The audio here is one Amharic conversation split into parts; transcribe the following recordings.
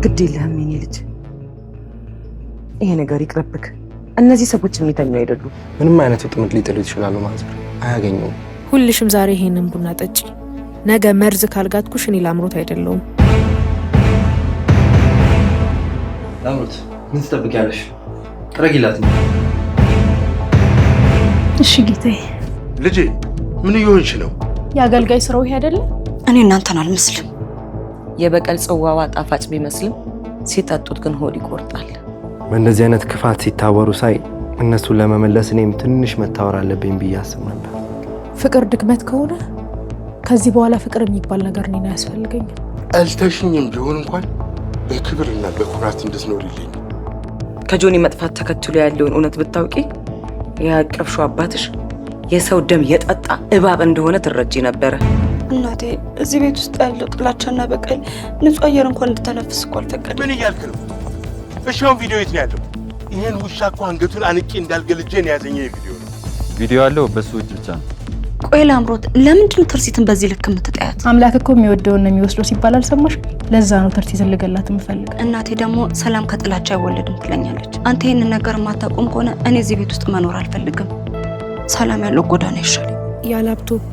ግድ የለህም የኔ ልጅ፣ ይሄ ነገር ይቅርብክ። እነዚህ ሰዎች የሚተኙ አይደሉም። ምንም አይነት ጥምት ሊጥሉ ይችላሉ ማለት አያገኙም። ሁልሽም ዛሬ ይሄንን ቡና ጠጪ። ነገ መርዝ ካልጋትኩሽ እኔ ላምሮት አይደለሁም። ላምሮት ምን ትጠብቂያለሽ? ጥረጊላት ነው። እሺ ጌታዬ። ልጄ ምን እየሆንሽ ነው? የአገልጋይ ስራው ይሄ አይደለ? እኔ እናንተን አልመስልም። የበቀል ጽዋዋ ጣፋጭ ቢመስልም ሲጠጡት ግን ሆድ ይቆርጣል። በእንደዚህ አይነት ክፋት ሲታወሩ ሳይ እነሱን ለመመለስ እኔም ትንሽ መታወር አለብኝ ብዬ አስብ ነበር። ፍቅር ድክመት ከሆነ ከዚህ በኋላ ፍቅር የሚባል ነገር እኔን አያስፈልገኝም። አልተሽኝም ቢሆን እንኳን በክብርና በኩራት እንድትኖሪልኝ። ከጆኒ መጥፋት ተከትሎ ያለውን እውነት ብታውቂ ያቀፍሽው አባትሽ የሰው ደም የጠጣ እባብ እንደሆነ ትረጂ ነበረ። እናቴ እዚህ ቤት ውስጥ ያለው ጥላቻና በቀል ንጹህ አየር እንኳን እንድተነፍስ እኮ አልፈቀደም። ምን እያልክ ነው? እሺ አሁን ቪዲዮ የት ነው ያለው? ይሄን ውሻ እኮ አንገቱን አንቄ እንዳልገልጄ ነው ያዘኝ። ቪዲዮ ነው ቪዲዮ ያለው በሱ እጅ ብቻ ነው። ቆይ ላምሮት ለምንድን ትርሲትን በዚህ ልክ የምትጠያት? አምላክ እኮ የሚወደውን ነው የሚወስደው ሲባል አልሰማሽ? ለዛ ነው ትርሲትን ልገላት የምፈልግ። እናቴ ደግሞ ሰላም ከጥላቻ አይወለድም ትለኛለች። አንተ ይሄንን ነገር ማታቆም ከሆነ እኔ እዚህ ቤት ውስጥ መኖር አልፈልግም። ሰላም ያለው ጎዳና ይሻለኝ። ያ ላፕቶፕ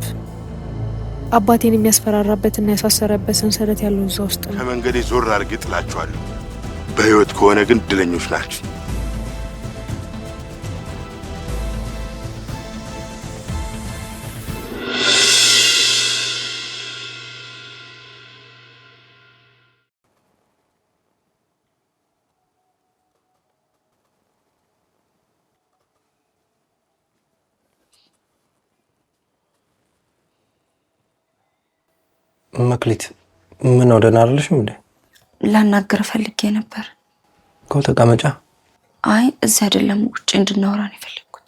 አባቴን የሚያስፈራራበትና ያሳሰረበት ሰንሰለት ያለው እዛ ውስጥ ነው። ከመንገዴ ዞር አድርጌ ጥላችኋለሁ። በህይወት ከሆነ ግን ድለኞች ናችሁ። መክሊት ምን ወደና አይደለሽም እንዴ? ላናገር ፈልጌ ነበር እኮ። ተቀመጫ። አይ እዚህ አይደለም ውጭ እንድናወራ ነው የፈለኩት።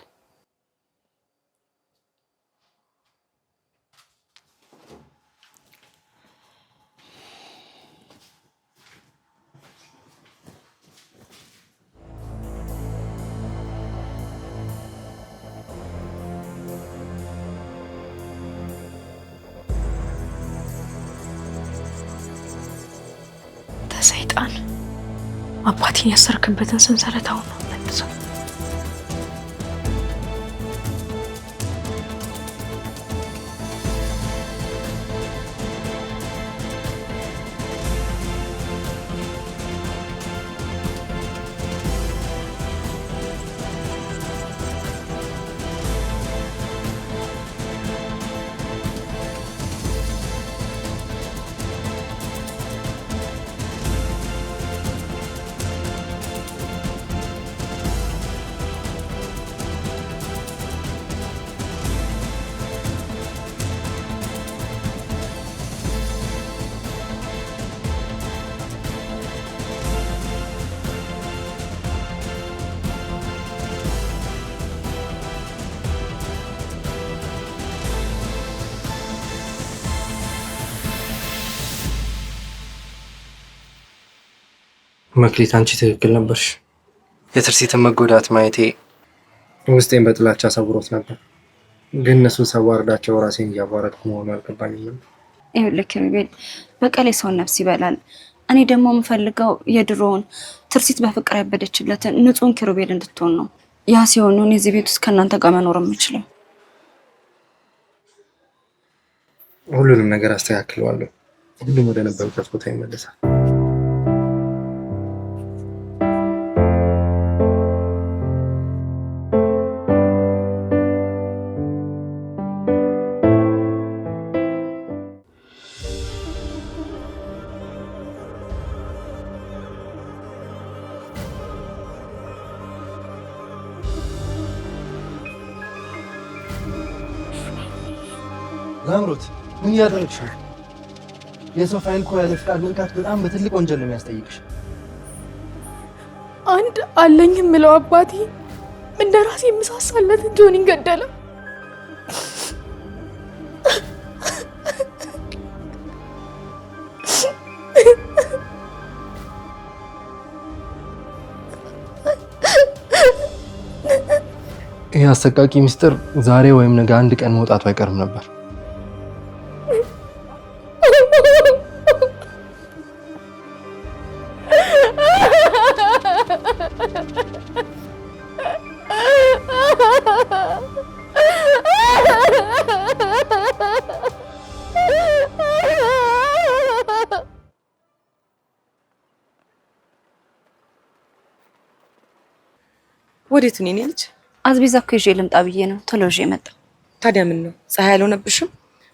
ሰይጣን አባቴን ያሰርክበትን ሰንሰለት አሁን ነው መልሰው። መክሊት አንቺ ትክክል ነበርሽ። የትርሲትን መጎዳት ማየቴ ውስጤን በጥላቻ ሰብሮት ነበር። ግን እነሱን ሰዋርዳቸው ራሴን እያዋረድኩ መሆኑ አልገባኝም። ይኸውልህ ኪሩቤል፣ በቀል የሰውን ነፍስ ይበላል። እኔ ደግሞ የምፈልገው የድሮውን ትርሲት በፍቅር ያበደችለትን ንጹህን ኪሩቤል እንድትሆን ነው። ያ ሲሆን ነው እዚህ ቤት ውስጥ ከእናንተ ጋር መኖር የምችለው። ሁሉንም ነገር አስተካክለዋለሁ። ሁሉም ወደ ነበሩበት ቦታ ይመለሳል። ላምሮት ምን ያደረግሽ? የሰው ፋይል እኮ ያለ ፍቃድ መንካት በጣም በትልቅ ወንጀል ነው የሚያስጠይቅሽ። አንድ አለኝ የምለው አባቴ እንደራሴ የምሳሳለት ጆኒን ገደለ። ይህ አሰቃቂ ምስጢር ዛሬ ወይም ነገ አንድ ቀን መውጣቱ አይቀርም ነበር። ወዴት ነው የኔ ልጅ? አዝቤዛ እኮ ይዤ ልምጣ ብዬ ነው ቶሎ ይዤ መጣ። ታዲያ ምን ነው ፀሐይ አልሆነብሽም?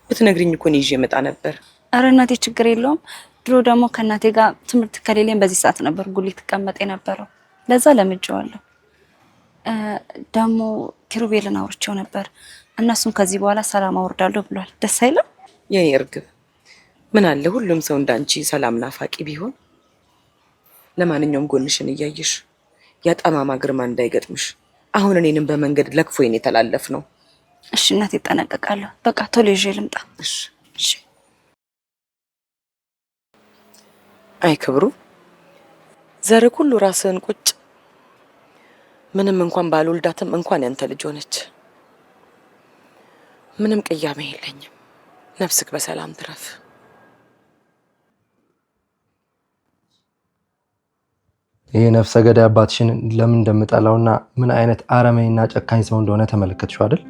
ብትነግሪኝ እኮ ነው ይዤ መጣ ነበር። ኧረ እናቴ ችግር የለውም። ድሮ ደግሞ ከእናቴ ጋር ትምህርት ከሌለኝ በዚህ ሰዓት ነበር ጉሊት ተቀመጥ የነበረው። ለዛ ለምጄዋለሁ። ደግሞ ኪሩቤልን አውርቼው ነበር። እነሱም ከዚህ በኋላ ሰላም አወርዳለሁ ብሏል። ደስ አይልም? የኔ እርግብ ምን አለ ሁሉም ሰው እንዳንቺ ሰላም ናፋቂ ቢሆን። ለማንኛውም ጎንሽን እያየሽ ያጠማማ ግርማ እንዳይገጥምሽ። አሁን እኔንም በመንገድ ለክፎኝ የተላለፍ ነው። እሺ እናቴ እጠነቀቃለሁ። በቃ ቶሎ ይዤ ልምጣ። እሺ እሺ። አይ ክብሩ ዘርክ ሁሉ ራስህን ቁጭ። ምንም እንኳን ባልወልዳትም እንኳን ያንተ ልጅ ሆነች። ምንም ቅያሜ የለኝም። ነፍስክ በሰላም ትረፍ። ይሄ ነፍሰ ገዳይ አባትሽን ለምን እንደምጠላውና ምን አይነት አረመኔና ጨካኝ ሰው እንደሆነ ተመለከትሽው አይደል?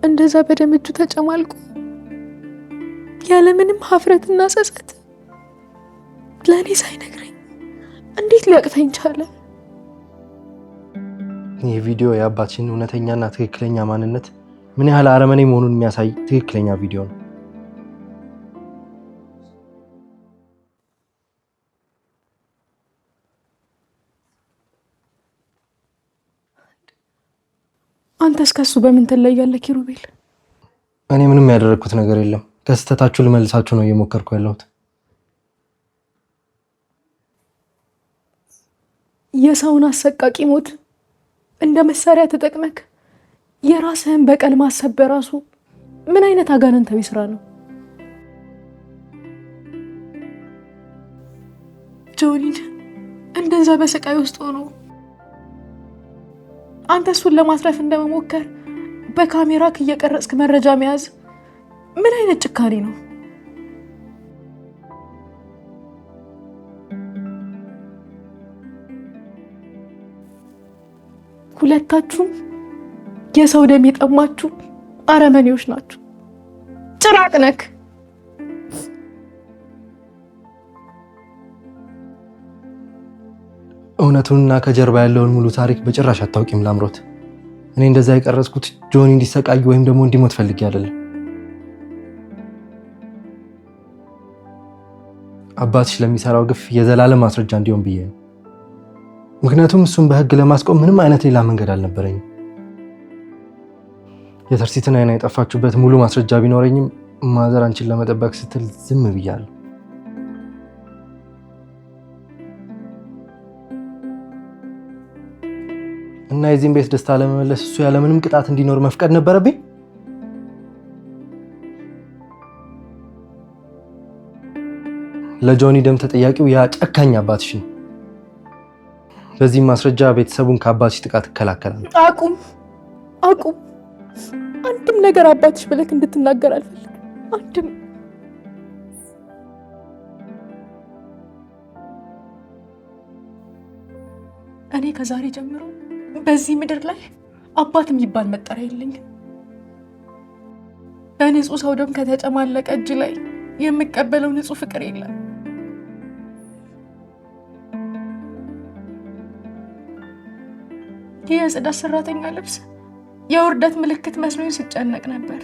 እንደዛ በደም እጁ ተጨማልቆ ያለምንም ሀፍረትና ጸጸት ለእኔ ሳይነግረኝ እንዴት ሊያቅተኝ ቻለ? ይህ ቪዲዮ የአባትሽን እውነተኛና ትክክለኛ ማንነት ምን ያህል አረመኔ መሆኑን የሚያሳይ ትክክለኛ ቪዲዮ ነው። አንተስ ከሱ በምን ትለያለህ ኪሩቤል? እኔ ምንም ያደረግኩት ነገር የለም። ከስተታችሁ ልመልሳችሁ ነው እየሞከርኩ ያለሁት። የሰውን አሰቃቂ ሞት እንደ መሳሪያ ተጠቅመክ የራስህን በቀል ማሰብ በራሱ ምን አይነት አጋንንታዊ ስራ ነው? ጆኒን እንደዛ በስቃይ ውስጥ ሆኖ አንተ እሱን ለማስረፍ እንደመሞከር በካሜራ እየቀረጽክ መረጃ መያዝ ምን አይነት ጭካኔ ነው? ሁለታችሁም የሰው ደም የጠማችሁ አረመኔዎች ናችሁ። ጭራቅ ነክ። እውነቱንና ከጀርባ ያለውን ሙሉ ታሪክ በጭራሽ አታውቂም ላምሮት። እኔ እንደዛ የቀረጽኩት ጆኒ እንዲሰቃይ ወይም ደግሞ እንዲሞት ፈልጌ አይደለም። አባትሽ ለሚሰራው ግፍ የዘላለም ማስረጃ እንዲሆን ብዬ ነው። ምክንያቱም እሱን በህግ ለማስቆም ምንም አይነት ሌላ መንገድ አልነበረኝም። የተርሲትን አይና የጠፋችሁበት ሙሉ ማስረጃ ቢኖረኝም ማዘር አንቺን ለመጠበቅ ስትል ዝም ብያለሁ። እና የዚህን ቤት ደስታ ለመመለስ እሱ ያለምንም ቅጣት እንዲኖር መፍቀድ ነበረብኝ። ለጆኒ ደም ተጠያቂው ያ ጨካኝ አባትሽ ነው። በዚህም ማስረጃ ቤተሰቡን ከአባትሽ ጥቃት እከላከላለሁ። አቁም። አንድም ነገር አባትሽ ብለክ እንድትናገር አልፈልግም። አንድም እኔ ከዛሬ ጀምሮ በዚህ ምድር ላይ አባት የሚባል መጠሪያ የለኝም። በንጹህ ሰው ደም ከተጨማለቀ እጅ ላይ የምቀበለው ንጹህ ፍቅር የለም። ይህ የጽዳት ሰራተኛ ልብስ የውርደት ምልክት መስሎኝ ስጨነቅ ነበር።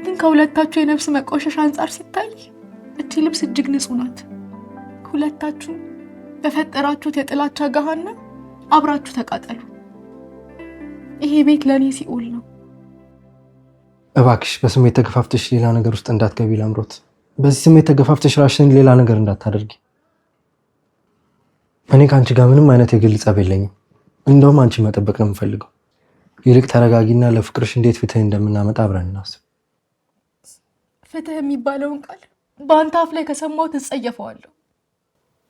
ግን ከሁለታችሁ የነፍስ መቆሸሽ አንጻር ሲታይ እቺ ልብስ እጅግ ንጹህ ናት። ሁለታችሁ በፈጠራችሁት የጥላቻ ገሃነም አብራችሁ ተቃጠሉ። ይሄ ቤት ለኔ ሲኦል ነው። እባክሽ በስሜት ተገፋፍተሽ ሌላ ነገር ውስጥ እንዳትገቢ ላምሮት። በዚህ ስሜት ተገፋፍተሽ ራስሽን ሌላ ነገር እንዳታደርጊ። እኔ ከአንቺ ጋር ምንም አይነት የግል ጸብ የለኝም። እንደውም አንቺ መጠበቅ ነው የምፈልገው። ይልቅ ተረጋጊና ለፍቅርሽ እንዴት ፍትህ እንደምናመጣ አብረን እናስብ። ፍትህ የሚባለውን ቃል በአንተ አፍ ላይ ከሰማሁት እጸየፈዋለሁ።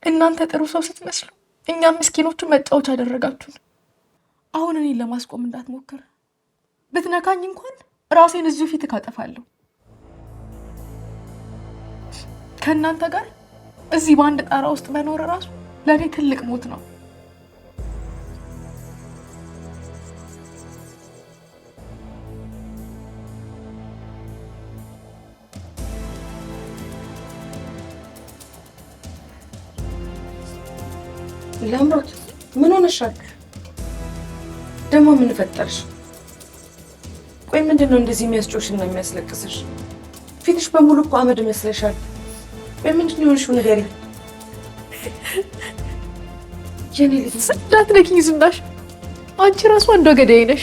እናንተ ጥሩ ሰው ስትመስሉ እኛም ምስኪኖቹ መጫወቻ አደረጋችሁን። አሁን እኔን ለማስቆም እንዳትሞክር። ብትነካኝ እንኳን ራሴን እዚሁ ፊት ካጠፋለሁ። ከእናንተ ጋር እዚህ በአንድ ጣራ ውስጥ መኖር እራሱ ለእኔ ትልቅ ሞት ነው። ላምሮት ምን ሆነሻል? ደግሞ ምን ፈጠርሽ? ቆይ ምንድነው እንደዚህ የሚያስጮሽና የሚያስለቅስሽ? ፊትሽ በሙሉ እኮ አመድ መስለሻል። ቆይ ምንድነው የሆንሽው? ንገሪኝ። የኔ ልጅ እንዳትነኪኝ ዝናሽ። አንቺ ራሱ አንዷ ገዳይ ነሽ።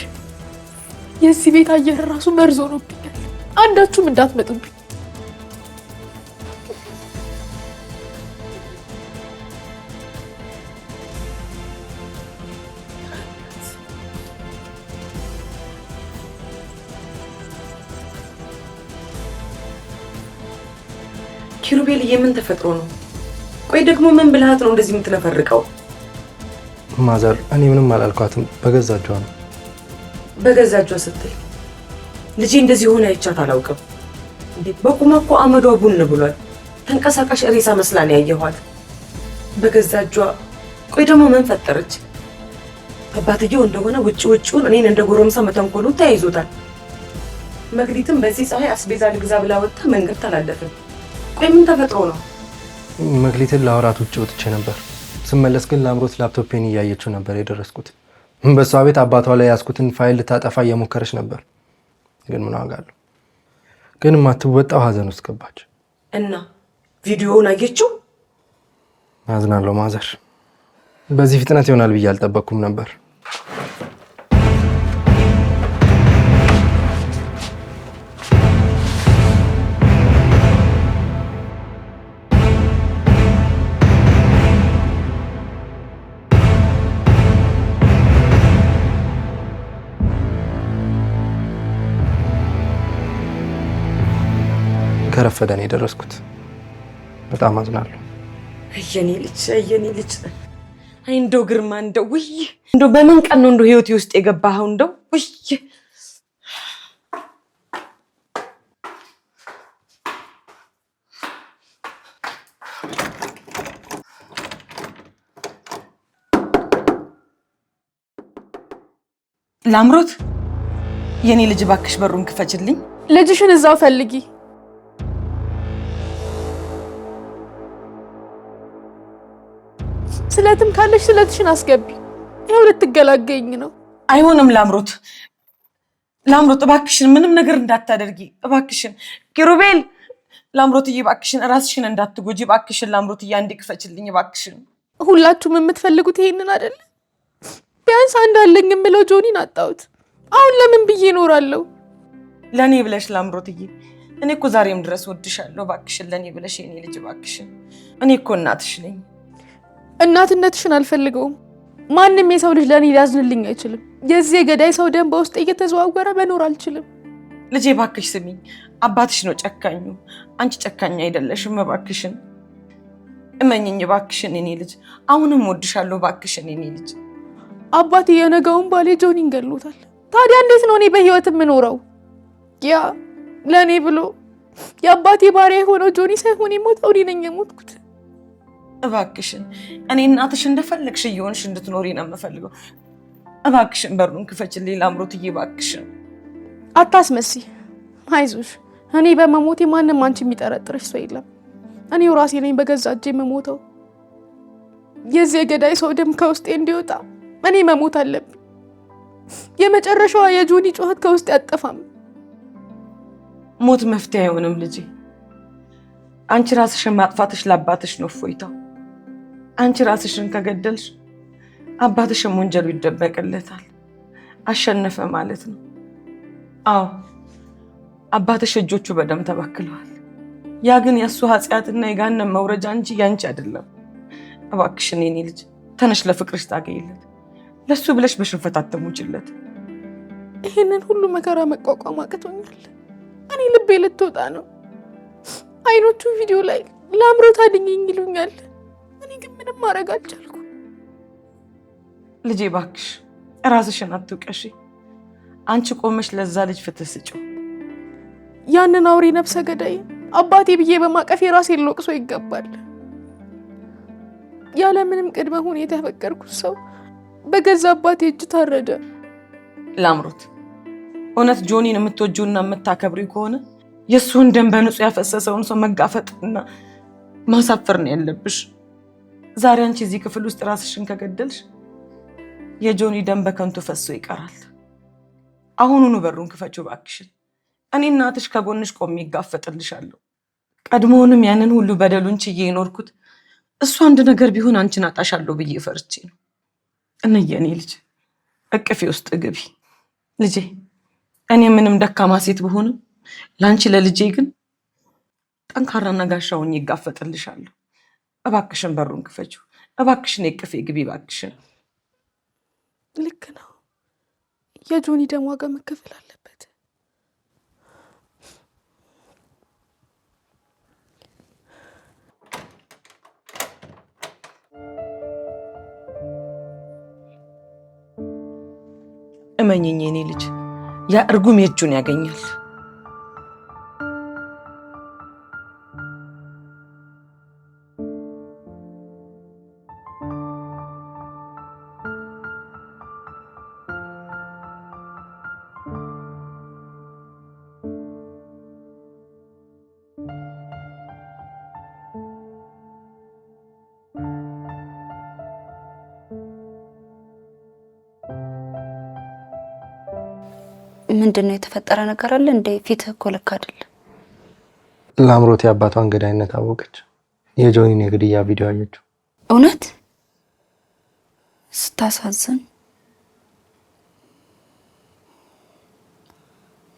የዚህ ቤት አየር ራሱ መርዞ ሆኖብኛል። አንዳችሁም እንዳትመጡብኝ። ኪሩቤል የምን ተፈጥሮ ነው? ቆይ ደግሞ ምን ብልሃት ነው እንደዚህ የምትነፈርቀው? ማዘር እኔ ምንም አላልኳትም፣ በገዛ እጇ ነው። በገዛ እጇ ስትል ልጄ እንደዚህ ሆነ አይቻት አላውቅም። እንዴ በቁማ እኮ አመዷ ቡን ብሏል። ተንቀሳቃሽ ሬሳ መስላ ነው ያየኋት። በገዛ እጇ። ቆይ ደግሞ ምን ፈጠረች? አባትየው እንደሆነ ውጪውን እኔን እንደ ጎረምሳ መተንኮሉ ተያይዞታል። መግዲትም በዚህ ፀሐይ አስቤዛ ልግዛ ብላ ወጣ፣ መንገድ ተላለፍን። ቆይ ምን ተፈጥሮ ነው? መግሊትን ላወራት ውጭ ወጥቼ ነበር። ስመለስ ግን ላምሮት ላፕቶፔን እያየችው ነበር የደረስኩት። በሷ ቤት አባቷ ላይ ያስኩትን ፋይል ልታጠፋ እየሞከረች ነበር። ግን ምን ዋጋ አለው? ግን ማትወጣው ሀዘን ውስጥ ገባች። እና ቪዲዮውን አየችው? አዝናለሁ ማዘር፣ በዚህ ፍጥነት ይሆናል ብዬ አልጠበቅኩም ነበር። ከረፈደን የደረስኩት። በጣም አዝናለሁ። የኔ ልጅ አይ እንደው ግርማ እንደው ውይ እንደው በምን ቀን ነው እንደው ህይወቴ ውስጥ የገባኸው? እንደው ውይ ላምሮት የኔ ልጅ እባክሽ በሩን ክፈችልኝ። ልጅሽን እዛው ፈልጊ። ስለትም ካለሽ ስለትሽን አስገቢ። ይሄው ልትገላገኝ ነው። አይሆንም ላምሮት እባክሽን ምንም ነገር እንዳታደርጊ እባክሽን። ኪሩቤል ላምሮትዬ እባክሽን ራስሽን እንዳትጎጂ እባክሽን። ላምሮትዬ አንዴ ክፈችልኝ እባክሽን። ሁላችሁም የምትፈልጉት ይሄንን አይደል? ቢያንስ አንድ አለኝ የምለው ጆኒን አጣሁት። አሁን ለምን ብዬ እኖራለሁ? ለኔ ብለሽ ላምሮትዬ፣ እኔ እኮ ዛሬም ድረስ ወድሻለሁ። እባክሽን ለኔ ብለሽ የኔ ልጅ እባክሽን። እኔ እኮ እናትሽ ነኝ። እናትነትሽን አልፈልገውም። ማንም የሰው ልጅ ለኔ ሊያዝንልኝ አይችልም። የዚህ ገዳይ ሰው ደም በውስጥ እየተዘዋወረ መኖር አልችልም። ልጄ እባክሽ ስሚኝ፣ አባትሽ ነው ጨካኙ፣ አንቺ ጨካኝ አይደለሽም። እባክሽን እመኝኝ እባክሽን የኔ ልጅ። አሁንም ወድሻለሁ እባክሽን የኔ ልጅ። አባቴ የነገውን ባሌ ጆኒን ገሎታል። ታዲያ እንዴት ነው እኔ በህይወት የምኖረው? ያ ለኔ ብሎ የአባቴ ባሪያ የሆነው ጆኒ ሳይሆን የሞተው እኔ ነኝ የሞትኩት። እባክሽን እኔ እናትሽ እንደፈለግሽ እየሆንሽ እንድትኖሪ ነው የምፈልገው። እባክሽን በሩን ክፈችልኝ ላምሮትዬ እባክሽን። አታስመስይ፣ አይዞሽ። እኔ በመሞቴ ማንም አንቺ የሚጠረጥርሽ ሰው የለም። እኔው ራሴ ነኝ በገዛ እጄ የምሞተው። የዚህ የገዳይ ሰው ደም ከውስጤ እንዲወጣ እኔ መሞት አለብኝ። የመጨረሻዋ የጆኒ ጩኸት ከውስጤ አጠፋም። ሞት መፍትሄ አይሆንም ልጄ። አንቺ ራስሽን ማጥፋትሽ ለአባትሽ ነው እፎይታው። አንቺ ራስሽን ከገደልሽ አባትሽም ወንጀሉ ይደበቅለታል። አሸነፈ ማለት ነው። አዎ አባትሽ እጆቹ በደም ተበክለዋል። ያ ግን የእሱ ኃጢአትና የጋነም መውረጃ እንጂ ያንቺ አይደለም። እባክሽን የኔ ልጅ ተነሽ፣ ለፍቅርሽ ታገይለት። ለሱ ብለሽ በሽንፈት አትሙችለት። ይሄንን ሁሉ መከራ መቋቋም አቅቶኛል። እኔ ልቤ ልትወጣ ነው። አይኖቹ ቪዲዮ ላይ ላምሮት አድኝኝ ይሉኛል። እኔ ግን ምንም ማድረግ አልቻልኩም። ልጄ እባክሽ ራስሽን አትውቀሺ። አንቺ ቆመሽ ለዛ ልጅ ፍትህ ስጪው። ያንን አውሬ ነፍሰ ገዳይ አባቴ ብዬ በማቀፌ ራሴን ልወቅሰው ይገባል። ያለ ምንም ቅድመ ሁኔታ ያፈቀርኩት ሰው በገዛ አባቴ እጅ ታረደ። ላምሮት እውነት ጆኒን የምትወጂውና የምታከብሪው ከሆነ የእሱን ደም በንጹህ ያፈሰሰውን ሰው መጋፈጥና ማሳፈር ነው ያለብሽ። ዛሬ አንቺ እዚህ ክፍል ውስጥ ራስሽን ከገደልሽ የጆኒ ደም በከንቱ ፈሶ ይቀራል። አሁኑኑ በሩን ክፈችው እባክሽን። እኔ እናትሽ ከጎንሽ ቆሜ ይጋፈጥልሻለሁ። ቀድሞውንም ያንን ሁሉ በደሉን ችዬ የኖርኩት እሱ አንድ ነገር ቢሆን አንቺን አጣሻለሁ ብዬ ፈርቼ ነው። እኔ ልጅ እቅፌ ውስጥ ግቢ ልጄ። እኔ ምንም ደካማ ሴት ብሆንም ለአንቺ ለልጄ ግን ጠንካራና ጋሻውን ይጋፈጥልሻለሁ። እባክሽን በሩን ክፈችው እባክሽን፣ የቅፌ ግቢ እባክሽን። ልክ ነው። የጆኒ ደም ዋጋ መከፈል አለበት። እመኝኝ የኔ ልጅ፣ ያ እርጉም የእጁን ያገኛል። ምንድነው የተፈጠረ ነገር አለ እንዴ? ፊትህ እኮ ልክ አይደለም። ላምሮት የአባቷን ገዳይነት አወቀች። የጆኒን የግድያ ቪዲዮ አየችው። እውነት ስታሳዝን።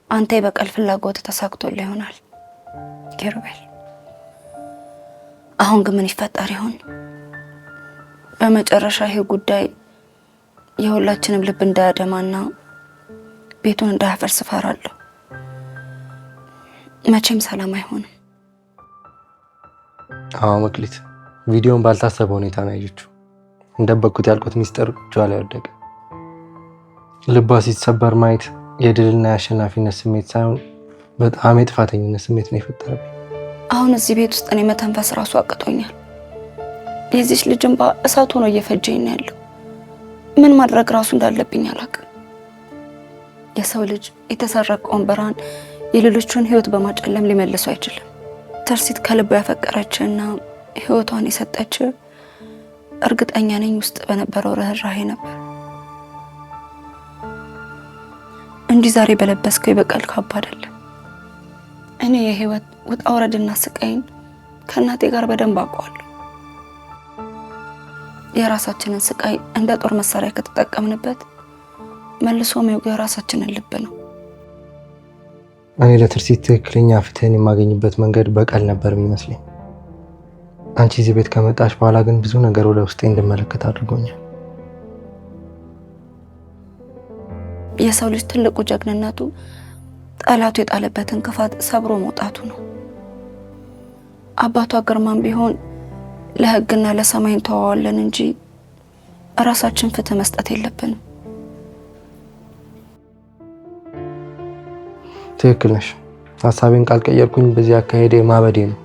አንተ የበቀል ፍላጎት ተሳክቶልህ ይሆናል ኪሩቤል። አሁን ግን ምን ይፈጠር ይሆን? በመጨረሻ ይሄ ጉዳይ የሁላችንም ልብ እንዳያደማና ቤቱን እንዳያፈርስ እፈራለሁ። መቼም ሰላም አይሆንም። አዎ መክሊት፣ ቪዲዮን ባልታሰበ ሁኔታ ነው ያየችው። እንደበኩት ያልኩት ሚስጥር እጇ ላይ ወደቀ። ልቧ ሲሰበር ማየት የድልና የአሸናፊነት ስሜት ሳይሆን በጣም የጥፋተኝነት ስሜት ነው የፈጠረብኝ። አሁን እዚህ ቤት ውስጥ እኔ መተንፈስ ራሱ አቅቶኛል። የዚች ልጅ እንባ እሳት ሆኖ እየፈጀኝ ነው ያለው። ምን ማድረግ ራሱ እንዳለብኝ አላውቅም። የሰው ልጅ የተሰረቀውን ብርሃን የሌሎቹን ህይወት በማጨለም ሊመልሰው አይችልም። ትርሲት ከልቡ ያፈቀረችና ህይወቷን የሰጠች እርግጠኛ ነኝ ውስጥ በነበረው ርህራሄ ነበር እንጂ ዛሬ በለበስከው የበቀል ካባ አይደለም። እኔ የህይወት ውጣ ውረድና ስቃይን ከእናቴ ጋር በደንብ አውቀዋለሁ። የራሳችንን ስቃይ እንደ ጦር መሳሪያ ከተጠቀምንበት መልሶ የሚወጋው የራሳችንን ልብ ነው። እኔ ለትርሲት ትክክለኛ ፍትህን የማገኝበት መንገድ በቀል ነበር የሚመስለኝ። አንቺ እዚህ ቤት ከመጣሽ በኋላ ግን ብዙ ነገር ወደ ውስጤ እንድመለከት አድርጎኛል። የሰው ልጅ ትልቁ ጀግንነቱ ጠላቱ የጣለበትን ክፋት ሰብሮ መውጣቱ ነው። አባቷ ግርማን ቢሆን ለህግና ለሰማይ እንተዋዋለን እንጂ ራሳችን ፍትህ መስጠት የለብንም። ትክክል ነሽ። ሀሳቤን ካልቀየርኩኝ በዚህ አካሄዴ ማበዴ ነው።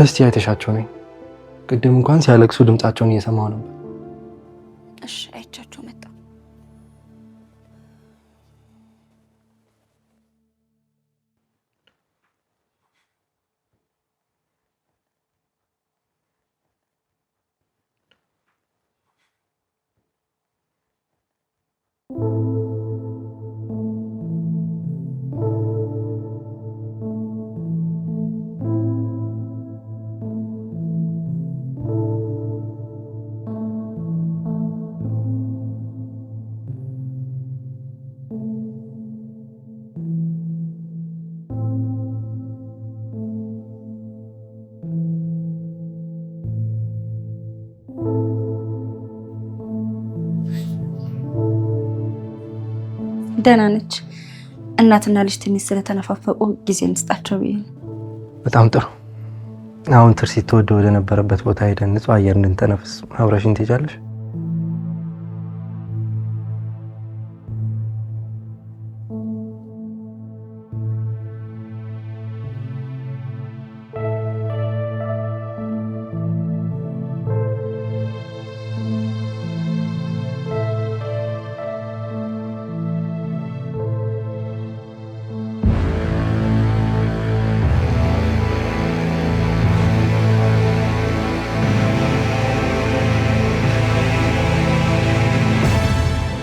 እስቲ አይተሻቸው ነኝ። ቅድም እንኳን ሲያለቅሱ ድምጻቸውን እየሰማሁ ነበር። እሺ አይቻቸው መጣ። ደህና ነች። እናትና ልጅ ትንሽ ስለተነፋፈቁ ጊዜ እንስጣቸው ብዬ ነው። በጣም ጥሩ። አሁን ትርሲት ተወደ ወደ ነበረበት ቦታ ሄደን ንጹህ አየር እንድንተነፍስ አብረሽኝ ትሄጃለሽ?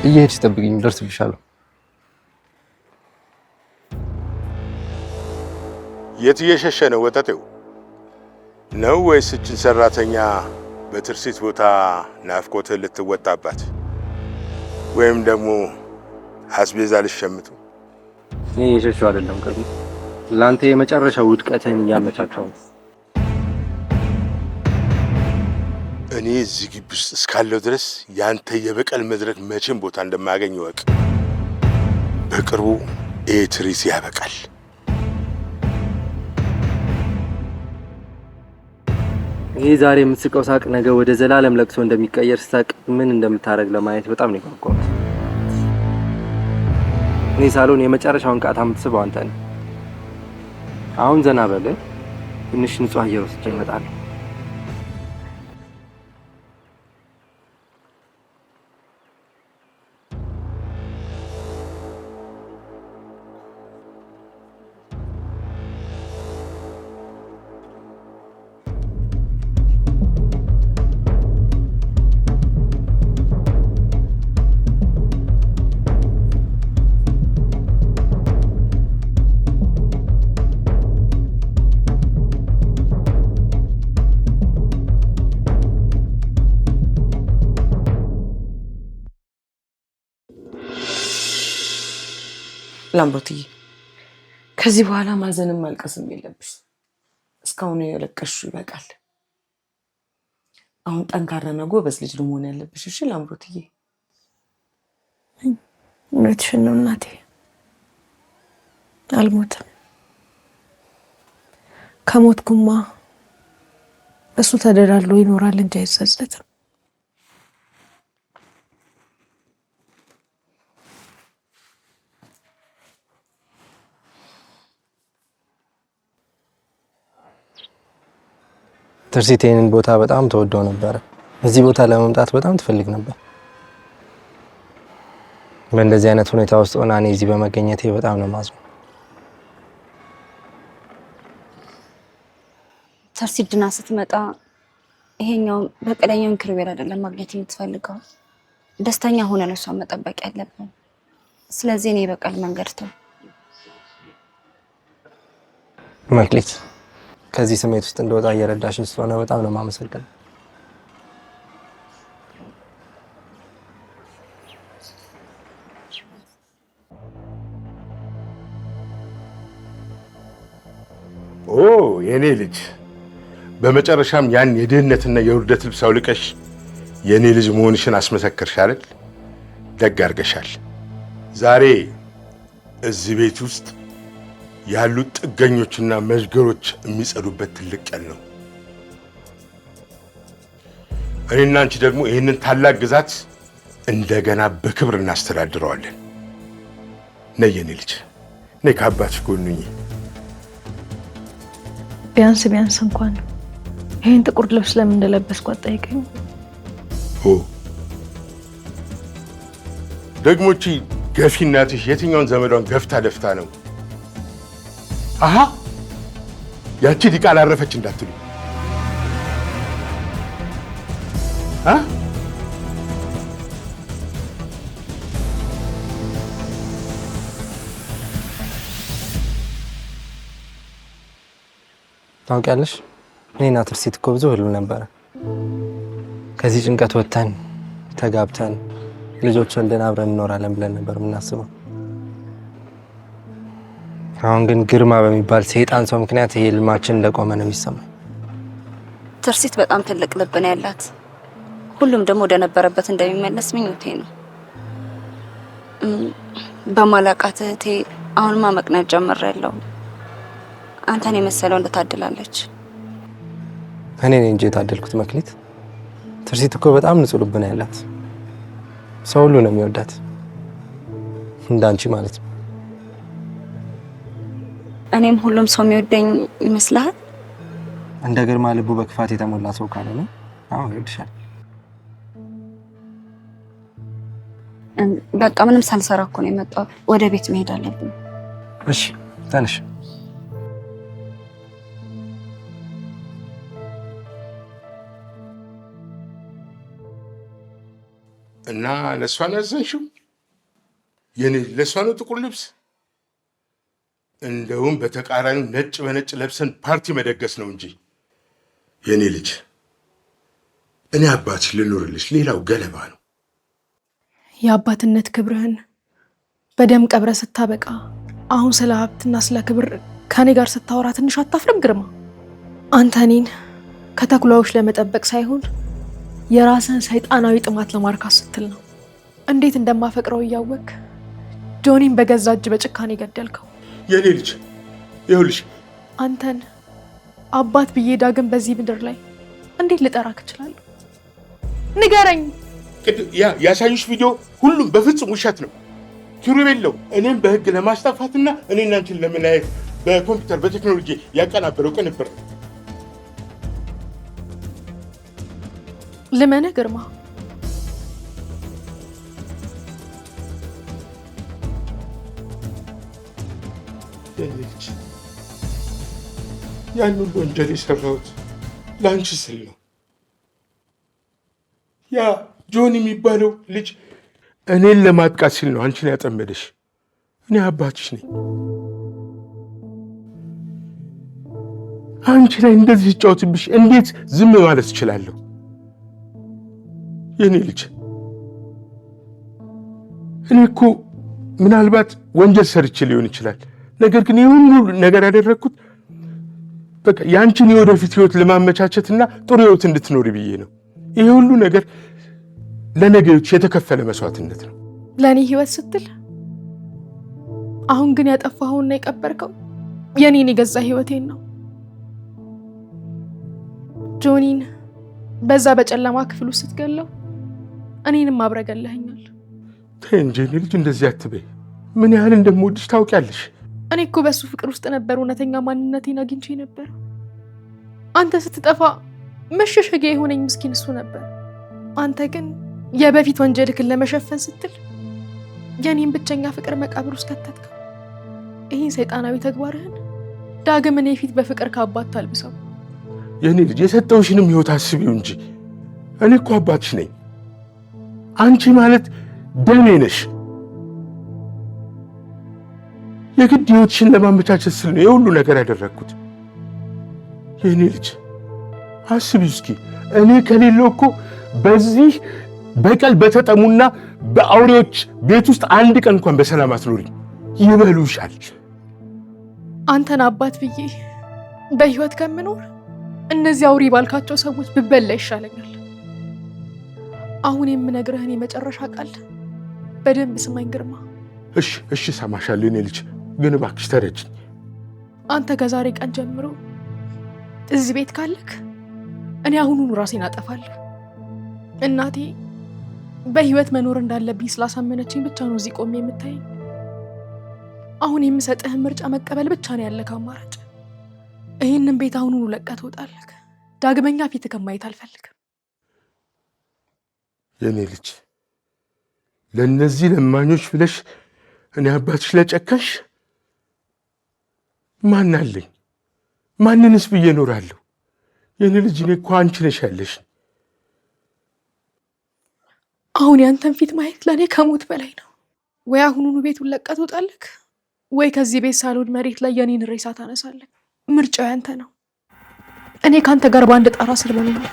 እየሄድሽ ጠብቂኝ፣ ደርስብሻለሁ። የት እየሸሸ ነው ወጠጤው? ነው ወይስ እችን ሰራተኛ በትርሲት ቦታ ናፍቆትህ ልትወጣባት ወይም ደግሞ አስቤዛ ልትሸምቱ? እኔ እየሸሸሁ አይደለም ቅርቡ፣ ለአንተ የመጨረሻ ውድቀትን እያመቻቸው ነው። እኔ እዚህ ግቢ ውስጥ እስካለው ድረስ ያንተ የበቀል መድረክ መቼም ቦታ እንደማያገኝ ወቅ። በቅርቡ ይሄ ትርኢት ያበቃል። ይህ ዛሬ የምትስቀው ሳቅ ነገ ወደ ዘላለም ለቅሶ እንደሚቀየር ሳቅ ምን እንደምታደርግ ለማየት በጣም ነው የጓጓሁት። እኔ ሳሎን የመጨረሻውን ቃታ የምትስበው አንተ ነህ። አሁን ዘና በል፣ ትንሽ ንጹህ አየር ወስጄ እመጣለሁ። ላምሮትዬ ከዚህ በኋላ ማዘንም ማልቀስም የለብሽ። እስካሁን የለቀሽው ይበቃል። አሁን ጠንካራና ጎበዝ ልጅ መሆን ያለብሽ። እሺ ላምሮትዬ? እውነትሽን ነው እናቴ፣ አልሞትም። ከሞትኩማ እሱ ተደላድሎ ይኖራል እንጂ አይጸጸትም። ትርሲት ይህንን ቦታ በጣም ተወደው ነበረ። እዚህ ቦታ ለመምጣት በጣም ትፈልግ ነበር። በእንደዚህ አይነት ሁኔታ ውስጥ ሆና እኔ እዚህ በመገኘቴ በጣም ነው የማዝነው። ትርሲት ድና ስትመጣ ይሄኛው በቀለኛውን ኪሩቤል አይደለም ማግኘት የምትፈልገው፣ ደስተኛ ሆነን እሷን መጠበቅ ያለብን። ስለዚህ እኔ በቀል መንገድ ተው። መክሊት፣ ከዚህ ስሜት ውስጥ እንደወጣ እየረዳሽ ስለሆነ በጣም ነው የማመሰግነው። ኦ የኔ ልጅ፣ በመጨረሻም ያን የድህነትና የውርደት ልብስ አውልቀሽ የኔ ልጅ መሆንሽን አስመሰከርሽ አይደል? ደግ አድርገሻል። ዛሬ እዚህ ቤት ውስጥ ያሉት ጥገኞችና መዥገሮች የሚጸዱበት ትልቅ ቀን ነው። እኔና አንቺ ደግሞ ይህንን ታላቅ ግዛት እንደገና በክብር እናስተዳድረዋለን። ነይ የኔ ልጅ፣ ነይ ከአባትሽ ጎን ሁኚ። ቢያንስ ቢያንስ እንኳን ይሄን ጥቁር ልብስ ለምን እንደለበስኩ አትጠይቀኝ። ደግሞ እቺ ገፊ እናትሽ የትኛውን ዘመዷን ገፍታ ደፍታ ነው? አሃ ያቺ ዲቃላ አረፈች እንዳትሉ። ታውቂያለሽ፣ እኔና ትርሲት እኮ ብዙ ህልም ነበረ። ከዚህ ጭንቀት ወጥተን ተጋብተን ልጆች ወልደን አብረን እንኖራለን ብለን ነበር የምናስበው። አሁን ግን ግርማ በሚባል ሰይጣን ሰው ምክንያት ይሄ ህልማችን እንደቆመ ነው የሚሰማኝ። ትርሲት በጣም ትልቅ ልብ ነው ያላት። ሁሉም ደግሞ ወደ ነበረበት እንደሚመለስ ምኞቴ ነው። በማላቃት እህቴ አሁንማ መቅናት ጀምሬያለሁ። አንተን የመሰለው እንደታደላለች። እኔ ነኝ እንጂ የታደልኩት መክሊት። ትርሲት እኮ በጣም ንጹህ ልብ ነው ያላት። ሰው ሁሉ ነው የሚወዳት፣ እንዳንቺ ማለት ነው። እኔም ሁሉም ሰው የሚወደኝ ይመስልሃል? እንደ ግርማ ልቡ በክፋት የተሞላ ሰው ካልሆነ አዎ ይወድሻል። በቃ ምንም ሳልሰራ እኮ ነው የመጣው። ወደ ቤት መሄድ አለብኝ። እሺ ተነሽ። እና ለእሷ ነው ያዘንሽው? የኔ ለእሷ ነው ጥቁር ልብስ? እንደውም በተቃራኒው ነጭ በነጭ ለብሰን ፓርቲ መደገስ ነው እንጂ የኔ ልጅ። እኔ አባትሽ ልኖርልሽ፣ ሌላው ገለባ ነው። የአባትነት ክብርህን በደም ቀብረ ስታበቃ አሁን ስለ ሀብትና ስለ ክብር ከኔ ጋር ስታወራ ትንሽ አታፍርም ግርማ? አንተ እኔን ከተኩላዎች ለመጠበቅ ሳይሆን የራስህን ሰይጣናዊ ጥማት ለማርካት ስትል ነው። እንዴት እንደማፈቅረው እያወቅ ጆኒን በገዛ እጅ በጭካኔ ገደልከው። የኔ ልጅ ይኸውልሽ፣ አንተን አባት ብዬ ዳግም በዚህ ምድር ላይ እንዴት ልጠራክ እችላለሁ? ንገረኝ። ያሳዩሽ ቪዲዮ ሁሉም በፍጹም ውሸት ነው። ኪሩቤል ነው እኔም በህግ ለማስጠፋትና እኔና አንቺን ለመለያየት በኮምፒውተር በቴክኖሎጂ ያቀናበረው ቅንብር ነው። ልመነ ግርማ፣ ልጅ ያን ሁሉ ወንጀል የሰራሁት ለአንቺ ስል ነው። ያ ጆኒ የሚባለው ልጅ እኔን ለማጥቃት ሲል ነው አንቺን ያጠመደሽ። እኔ አባትሽ ነኝ። አንቺ ላይ እንደዚህ ሲጫወትብሽ እንዴት ዝም ማለት እችላለሁ? የኔ ልጅ እኔ እኮ ምናልባት ወንጀል ሰርቼ ሊሆን ይችላል። ነገር ግን ይህ ሁሉ ነገር ያደረግኩት በቃ የአንቺን የወደፊት ህይወት ለማመቻቸትና ጥሩ ህይወት እንድትኖሪ ብዬ ነው። ይሄ ሁሉ ነገር ለነገዎች የተከፈለ መስዋዕትነት ነው። ለእኔ ህይወት ስትል። አሁን ግን ያጠፋኸውና የቀበርከው የኔን የገዛ ህይወቴን ነው። ጆኒን በዛ በጨለማ ክፍል ውስጥ ስትገለው እኔንም አብረገለኸኛል። ተይ እንጂ የኔ ልጅ እንደዚህ አትበይ። ምን ያህል እንደምወድሽ ታውቂያለሽ። እኔ እኮ በሱ ፍቅር ውስጥ ነበር እውነተኛ ማንነቴን አግኝቼ ነበር። አንተ ስትጠፋ መሸሸጊያ የሆነኝ ምስኪን እሱ ነበር። አንተ ግን የበፊት ወንጀልክን ለመሸፈን ስትል የኔን ብቸኛ ፍቅር መቃብር ውስጥ ከተትከው። ይህን ሰይጣናዊ ተግባርህን ዳግም እኔ ፊት በፍቅር ከአባት ታልብሰው። የኔ ልጅ የሰጠውሽንም ህይወት አስቢው እንጂ እኔ እኮ አባትሽ ነኝ። አንቺ ማለት ደሜ ነሽ። የግድ ህይወትሽን ለማመቻቸት ስል ነው የሁሉ ነገር ያደረግኩት። የኔ ልጅ አስቢው እስኪ እኔ ከሌለው እኮ በዚህ በቀል በተጠሙና በአውሬዎች ቤት ውስጥ አንድ ቀን እንኳን በሰላም አትኖሪ። ይበሉሻል። አንተን አባት ብዬ በህይወት ከምኖር እነዚህ አውሬ ባልካቸው ሰዎች ብበላ ይሻለኛል። አሁን የምነግርህን የመጨረሻ ቃል በደንብ ስማኝ ግርማ። እሺ ሰማሻለሁ የኔ ልጅ፣ ግን እባክሽ ተረጅኝ። አንተ ከዛሬ ቀን ጀምሮ እዚህ ቤት ካለክ እኔ አሁኑኑ ራሴን አጠፋለሁ። እናቴ በህይወት መኖር እንዳለብኝ ስላሳመነችኝ ብቻ ነው እዚህ ቆሜ የምታየኝ። አሁን የምሰጥህን ምርጫ መቀበል ብቻ ነው ያለክ አማራጭ። ይህንን ቤት አሁኑኑ ለቀህ ትወጣለህ። ዳግመኛ ፊትህ ከማየት አልፈልግም። የኔ ልጅ ለእነዚህ ለማኞች ብለሽ እኔ አባትሽ ለጨከሽ ማን አለኝ? ማንንስ ብዬ እኖራለሁ? የኔ ልጅ እኔ እኮ አንቺ ነሽ ያለሽ። አሁን ያንተን ፊት ማየት ለእኔ ከሞት በላይ ነው። ወይ አሁኑኑ ቤቱን ለቀህ ትወጣለህ፣ ወይ ከዚህ ቤት ሳሎን መሬት ላይ የኔን ሬሳ ታነሳለህ። ምርጫው ያንተ ነው። እኔ ካንተ ጋር በአንድ ጣራ ስር መኖር